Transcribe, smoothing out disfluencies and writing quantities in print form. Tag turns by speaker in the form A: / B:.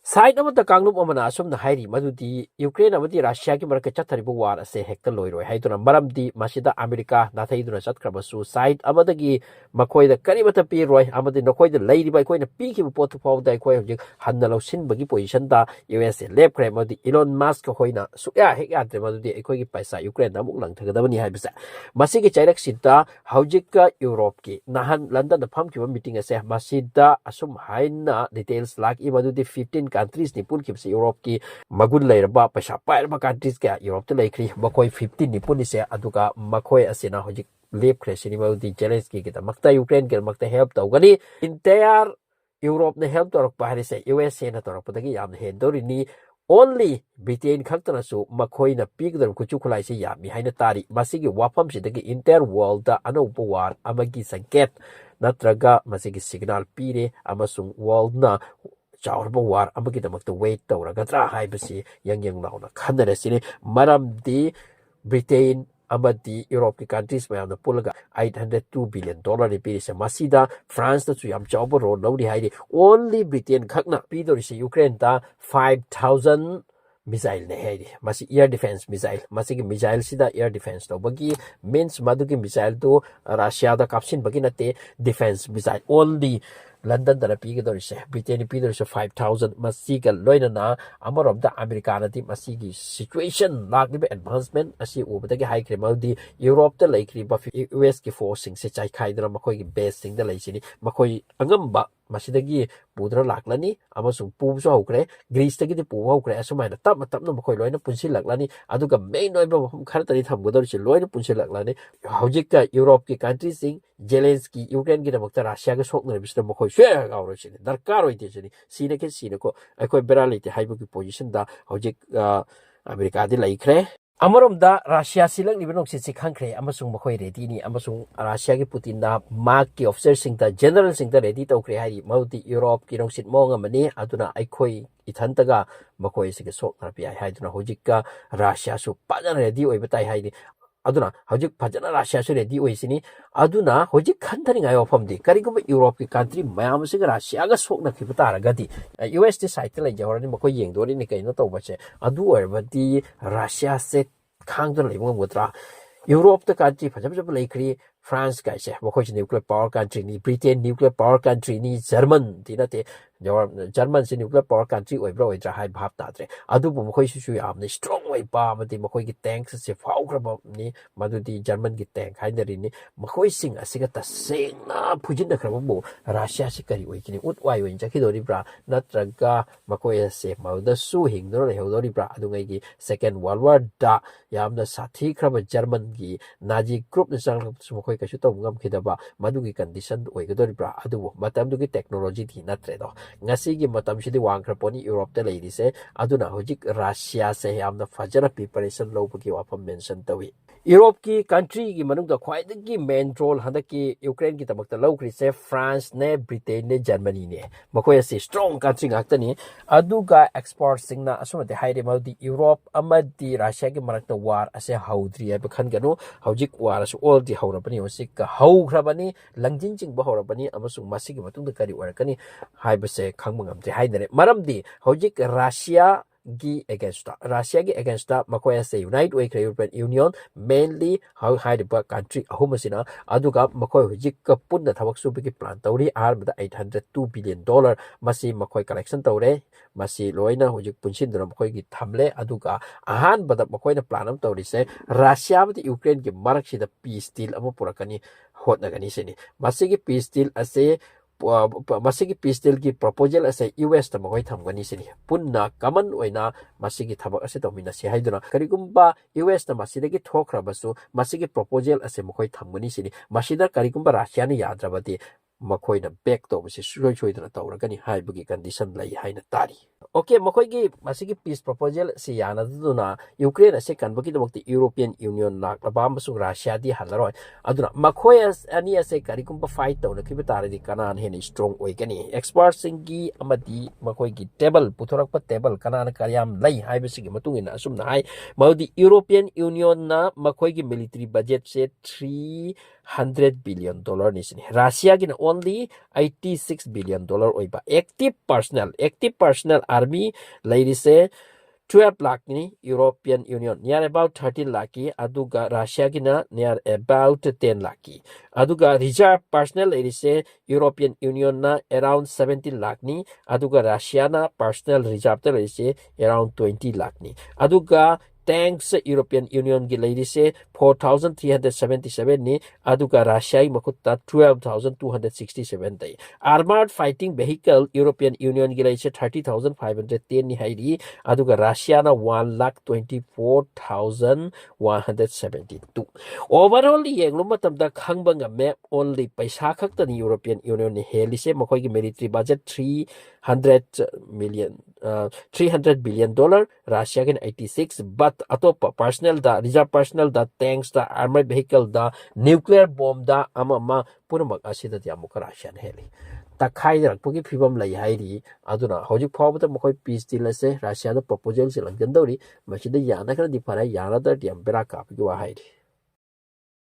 A: Side of the Kanglum Omana, some the Hairi, Madudi, Ukraine, Amadi, Russia, Chataribu war, say Hector Loiro, Haiduna Maramdi, Mashida, America, Nataiduna Satkrabasu, side Amadagi, Makoi, the Karibata P. Roy, Amadi Nokoi, the lady by Coin, a peak of Port of the Koi, Handalo Sin Bagi position, da USA, Lep Crema, the Elon Musk, Hoina, so yeah, he got the Madudi, Equi Paisa, Ukraine, Namulang, Tagadani Habisa. Masiki Chirek Sita, Haujika, Europe, Nahan, London, the pumpkin meeting, as a Masida, Asum Haina, details like Imadudi 15 countries ni pun kipsi Europe ki magun leiraba paisa pairba countries ka Europe te leikri makoi 15 ni pun ise aduga makoi asina hojik lep kresini maudi Zelensky kita makta Ukraine ke makta help tawgani entire Europe ne help torok pahari se USA na torok padagi yam hendori ni only Britain khaktana su makoi na pigdar kuchu khulai se yami haina tari masigi wafam sidagi entire world da anaupa war amagi sanket natraga masigi signal pire amasung world na Chaurba war amagidamagta wait tawragadra haibasi yang launa khanarasini maramdi Britain amadi Europe ki countries mayamna pulaga $802 billion ni pirisa masida France na yam chawba ro lawri haidi only Britain khakna pidorisi Ukraine ta 5,000 missile ne haidi masi air defense missile masi ki missile sida air defense to bagi means maduki missile to Russia da kapsin bagi nate defense missile only London da pi gedor se Britain pi dor se 5,000 masiga loina na amarom da America na ti masigi situation lag ni advancement asi ubada gi high criminal di Europe da laikri ba US ki forcing se chai khai dra makoi gi base sing da laisini makoi angamba masidagi pudra laklani amasung pu so hokre Greece tagi di pu hokre asumai tap no makoi loina punsil laklani aduga main noi ba khar tari tham godor se loina punsil laklani hojik ka Europe ki countries sing Zelensky Ukraine gi da makta Russia ga sok na bisna makoi share ga ro chini darkar oi te chini sine ke sine ko akoi beralite haibu ki position da hojik America di laikre Amarom da Russia silang ni benok si khangkre amasung makoi ready ni amasung Russia ki Putin da mark ki officer sing da general sing da ready to kre hari maudi Europe ki rong sit mong amani aduna aikoi ithantaga makoi se ke sok na pi hai duna hojikka Russia su pajan ready oi batai hai ni aduna hojik phajana Russia su ready oi sini aduna hojik khanthani ngai ofam di karigum Europe ki country mayam se Russia ga sok na ki patara gadi US di site lai jawrani makoi yeng do ni kai no to bache adu arbati Russia se khangdon leibong mutra Europe the country phajab laikri France guy se makoi nuclear power country ni Britain nuclear power country ni German dinate German se nuclear power country oi bro oi hai bhap ta tre adu bu makoi su yam ni strong oi pa mati makoi ki tanks se faugrab ni madu di German ki tank haidari ni makoi sing asiga ta sena phujin da khrab bu Russia se kari oi kini ut wai oi jakhi dori bra natraga makoi se mauda su hing do le hodori bra adu ngai ki second world war da yamna sathi khrab German ki Nazi group ni sang su makoi ka su to ngam khidaba madu ki condition oi gadori bra adu matam du ki technology thi natre do ngasi gi matam shidi wangkraponi Europe te leidi se aduna hojik Russia se yamna fajana preparation lobu ki wafam mention tawi Europe ki country ki manung da khwai gi main role handa ki Ukraine ki tamak ta lawkri se France ne Britain ne Germany ne makoy se strong country ngakta ni aduga export singna asuma de haire maudi Europe amadi Russia ki marakta war ase haudri ba khan ganu hojik war asu all di haurabani osik ka haugrabani langjin jing ba haurabani amasung masigi matung da kari warakani haibase khangmangam de haidare maramdi hojik Russia gi against makoya se unite way European Union mainly how high the country ahumasina aduga makoy hojik ka punna thabak su bigi plan tawri arbada $802 billion masi makoy collection tawre masi loina hojik punsin dura makoy gi thamle aduga ahan bada makoy na plan am tawri se Russia bada Ukraine gi marak sida peace deal ama purakani hotna gani sini masi gi peace deal ase masigi peace deal ki proposal ase US ta magoi thamgani sini punna common oina masigi thabak ase tomina se haiduna karigumba US ta masidagi thokrabasu masigi proposal ase magoi thamgani sini masida karigumba Russia ni yadrabati makoi na back to bisi soi dana tawragani haibugi condition lai haina tari okay makoi gi masigi peace proposal si yana duna Ukraine ase kanbagi damokti European Union nak labam su Russia di halaroi aduna makoi ani ase karigumba fight to na kibitari di kanan hen strong oigani experts singi amadi makoi gi table putorak pa table kanan karyam lai haibisi gi matungina asum na hai maudi European Union na makoi gi military budget se $300 billion ni sini Russia gi only $86 billion oiba active personnel army ladies 12 lakh ni European Union near about 13 lakh aduga Russia gina near about 10 lakh aduga reserve personnel European Union na around 17 lakh ni aduga Russia na personal reserve ta around 20 lakh ni aduga tanks European Union gi lady 4,377 ni aduga Russia makutta 12,267 dai armored fighting vehicle European Union gi lady 30,510 ni hairi aduga Russia na 1,24,172 overall yeng luma tamda khangba ngame only paisa khakta ni European Union ni helise makoi gi military budget 300 million 300 billion dollar Russia can 86 but atopa personnel da reserve personnel da tanks da armored vehicle da nuclear bomb da ama punamak asida di amuka Russia heli takai rakpugi phibam lai hairi aduna hojik phawbata makoi peace deal ase Russia da proposal se langdan dori machida yana kana di phara yana da diam bera ka pigi wa hairi